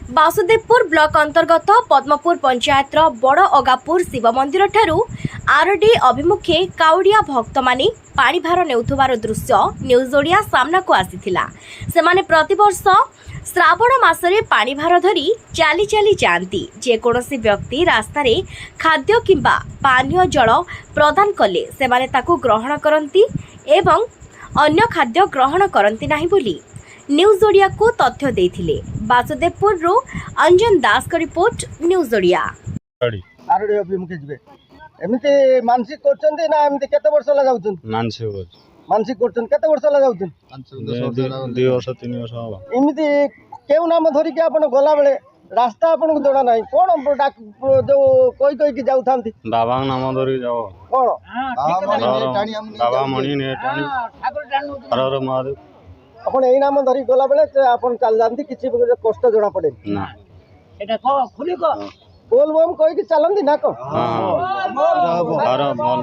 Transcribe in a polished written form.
Basudevpur block अंतर्गत पद्मपुर पंचायत बड़ अगापुर शिव मंदिर ठारू आरडी अभिमुखे काउडिया भक्त माने पानी भार नेउथुबार दृश्य न्यूज ओडिया सामना को आसीथिला। सेमाने प्रतिवर्ष श्रावण मासरे पानी भार धरी चाली चाली जाती जेकोसी व्यक्ति रास्तार खाद्य किंबा पानीय जल प्रदान कले सेमाने ताकू ग्रहण करती एवं अन्य खाद्य ग्रहण करती नाही बोली न्यूज ओडिया को तथ्य देथिले। बासुदेवपुर रो अंजन दास का रिपोर्ट न्यूज ओडिया। आरडी अभिमुखे जिबे एमिति मानसिक करछन्ते ना एमिति केते वर्ष लगाउछन मानसिक करछन केते वर्ष लगाउछन 2 वर्ष 3 वर्ष हो एमिति केउ नाम धरि के आपण गला बेले रास्ता आपण को जणा नाही कोन जो कोई कोई की जाउ थांती बाबा नाम धरि जाओ कोन बाबा मणि ने टाणी हर महादेव आपण एई नाम धरि गला बेले आपण चल जानती किछि कष्ट जणा पड़े ना एटा को खुली को बोल बम कोई की चलंती ना को हां हर बोल